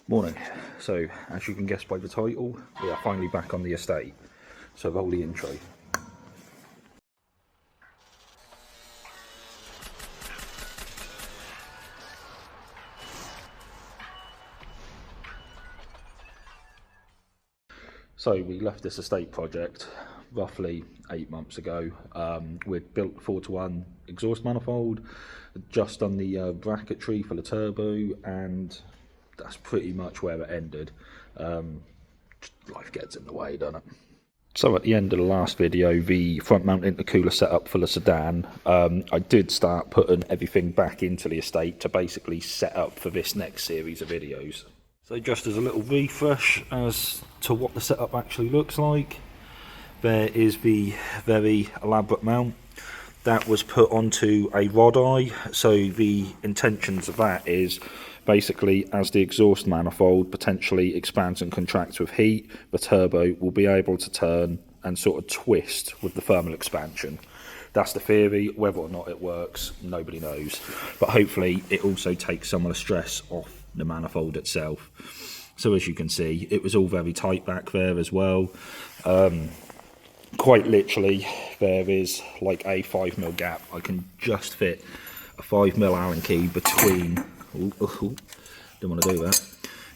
Morning. So, as you can guess by the title, we are finally back on the estate. So roll the intro. So we left this estate project roughly 8 months ago. We'd built 4-to-1 exhaust manifold, just on the bracketry for the turbo, and that's pretty much where it ended. Life gets in the way, doesn't it? So at the end of the last video, the front mount intercooler setup for the sedan, I did start putting everything back into the estate to basically set up for this next series of videos. So just as a little refresh as to what the setup actually looks like, there is the very elaborate mount that was put onto a rod eye. So the intentions of that is basically, as the exhaust manifold potentially expands and contracts with heat, the turbo will be able to turn and sort of twist with the thermal expansion. That's the theory. Whether or not it works, nobody knows. But hopefully it also takes some of the stress off the manifold itself. So as you can see, it was all very tight back there as well. Quite literally, there is like a 5mm gap. I can just fit a 5mm Allen key between... don't want to do that.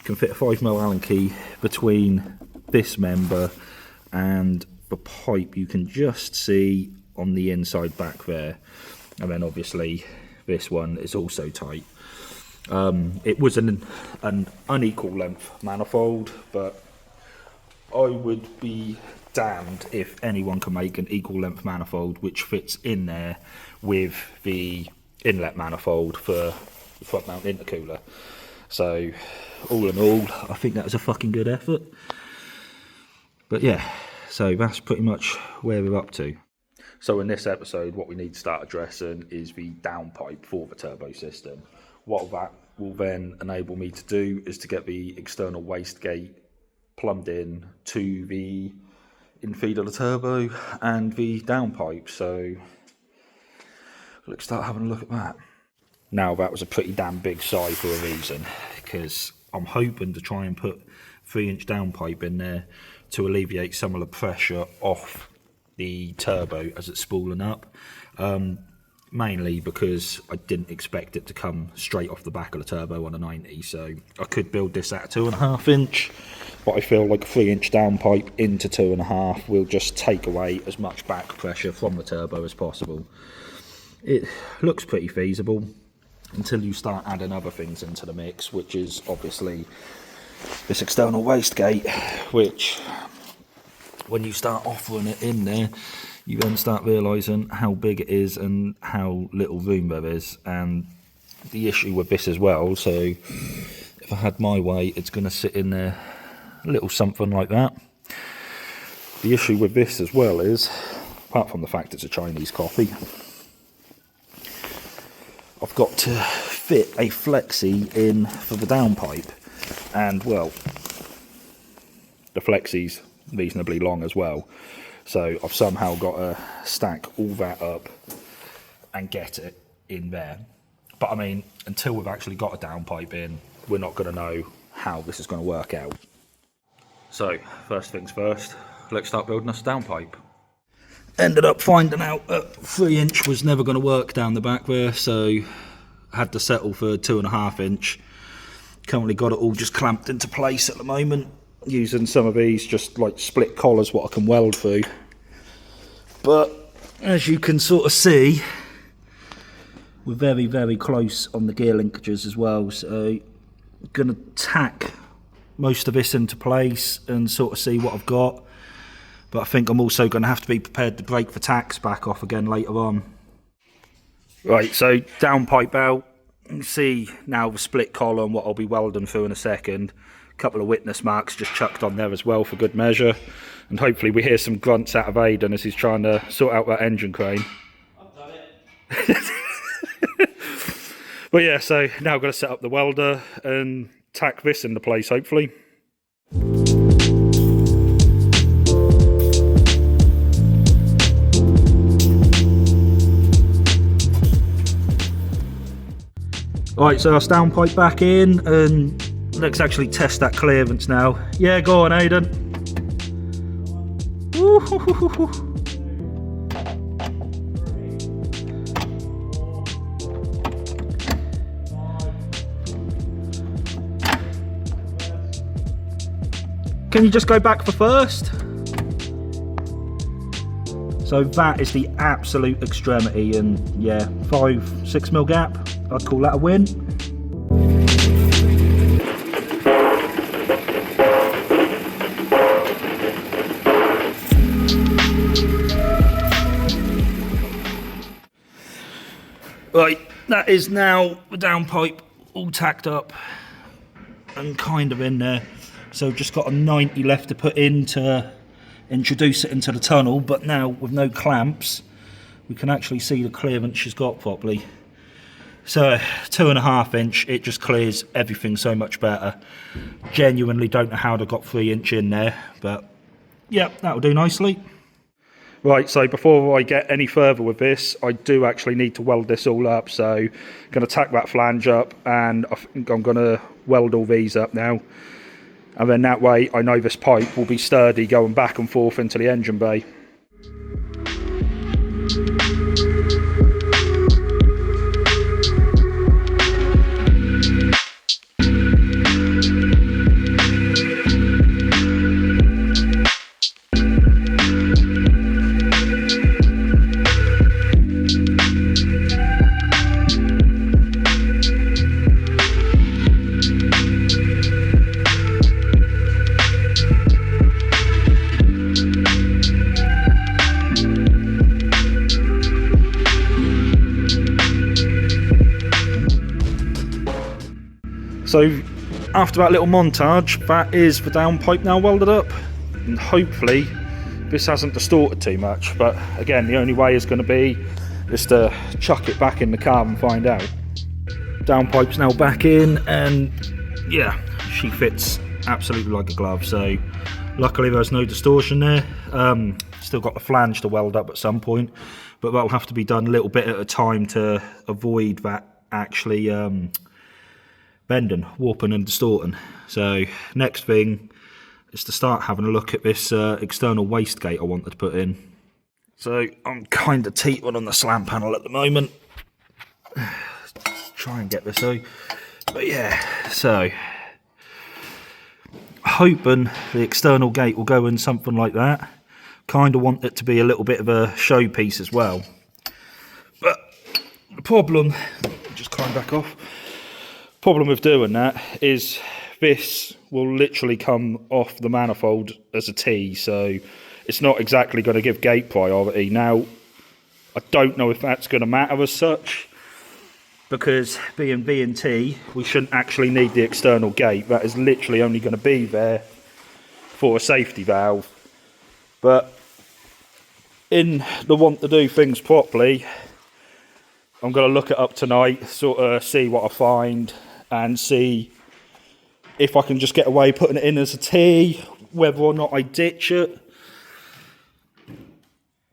Can fit a 5mm Allen key between this member and the pipe you can just see on the inside back there. And then obviously this one is also tight. It was an unequal length manifold, but I would be damned if anyone can make an equal length manifold which fits in there with the inlet manifold for the front mount intercooler. So all in all, I think that was a fucking good effort. But yeah, so that's pretty much where we're up to. So in this episode, what we need to start addressing is the downpipe for the turbo system. What that will then enable me to do is to get the external wastegate plumbed in to the infeed of the turbo and the downpipe. So let's start having a look at that. Now that was a pretty damn big sigh for a reason, because I'm hoping to try and put 3-inch downpipe in there to alleviate some of the pressure off the turbo as it's spooling up. Mainly because I didn't expect it to come straight off the back of the turbo on a 90, so I could build this at 2.5-inch, but I feel like a 3-inch downpipe into 2.5 will just take away as much back pressure from the turbo as possible. It looks pretty feasible until you start adding other things into the mix, which is obviously this external wastegate, which when you start offering it in there, you then start realising how big it is and how little room there is. And the issue with this as well, so if I had my way, it's going to sit in there a little something like that. The issue with this as well is, apart from the fact it's a Chinese coffee, I've got to fit a flexi in for the downpipe. And well, the flexi's reasonably long as well. So I've somehow got to stack all that up and get it in there. But I mean, until we've actually got a downpipe in, we're not going to know how this is going to work out. So first things first, let's start building us a downpipe. Ended up finding out that 3-inch was never going to work down the back there, so had to settle for 2.5-inch. Currently got it all just clamped into place at the moment, using some of these just like split collars what I can weld through. But as you can sort of see, we're very, very close on the gear linkages as well, so I'm going to tack most of this into place and sort of see what I've got. But I think I'm also going to have to be prepared to break the tacks back off again later on. Right, so downpipe out. You can see now the split collar and what I'll be welding through in a second. A couple of witness marks just chucked on there as well for good measure. And hopefully we hear some grunts out of Aidan as he's trying to sort out that engine crane. I've done it. But yeah, so now I've got to set up the welder and tack this into place hopefully. Right, so that's downpipe back in, and let's actually test that clearance now. Yeah, go on, Aidan. Ooh. Can you just go back for first? So that is the absolute extremity, and yeah, 5-6 mil gap, I'd call that a win. Right, that is now the downpipe all tacked up and kind of in there. So just got a 90 left to put in to introduce it into the tunnel, but now with no clamps, we can actually see the clearance she's got properly. So 2.5 inch, it just clears everything so much better. Genuinely don't know how they got 3 inch in there, but yeah, that'll do nicely. Right, so before I get any further with this, I do actually need to weld this all up. So I'm going to tack that flange up, and I think I'm going to weld all these up now. And then that way I know this pipe will be sturdy going back and forth into the engine bay. So after that little montage, that is the downpipe now welded up, and hopefully this hasn't distorted too much, but again, the only way is going to be just to chuck it back in the car and find out. Downpipe's now back in, and yeah, she fits absolutely like a glove. So luckily there's no distortion there. Still got the flange to weld up at some point, but that'll have to be done a little bit at a time to avoid that actually bending, warping and distorting. So next thing is to start having a look at this external wastegate I wanted to put in. So I'm kind of teetering on the slam panel at the moment. Try and get this out. But yeah, so hoping the external gate will go in something like that. Kind of want it to be a little bit of a showpiece as well. But the problem, just climb back off. Problem with doing that is this will literally come off the manifold as a T, so it's not exactly going to give gate priority. Now, I don't know if that's going to matter as such, because being V&T, we shouldn't actually need the external gate. That is literally only going to be there for a safety valve. But in the want to do things properly, I'm going to look it up tonight, sort of see what I find, and see if I can just get away putting it in as a T, whether or not I ditch it,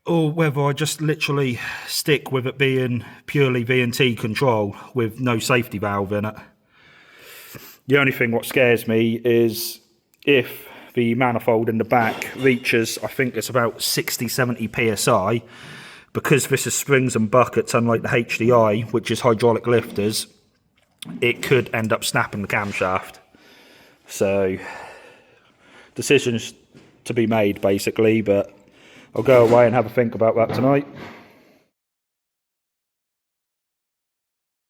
or whether I just literally stick with it being purely V&T control with no safety valve in it. The only thing what scares me is if the manifold in the back reaches, I think it's about 60-70 psi, because this is springs and buckets, unlike the HDI, which is hydraulic lifters, it could end up snapping the camshaft. So, decisions to be made basically, but I'll go away and have a think about that tonight.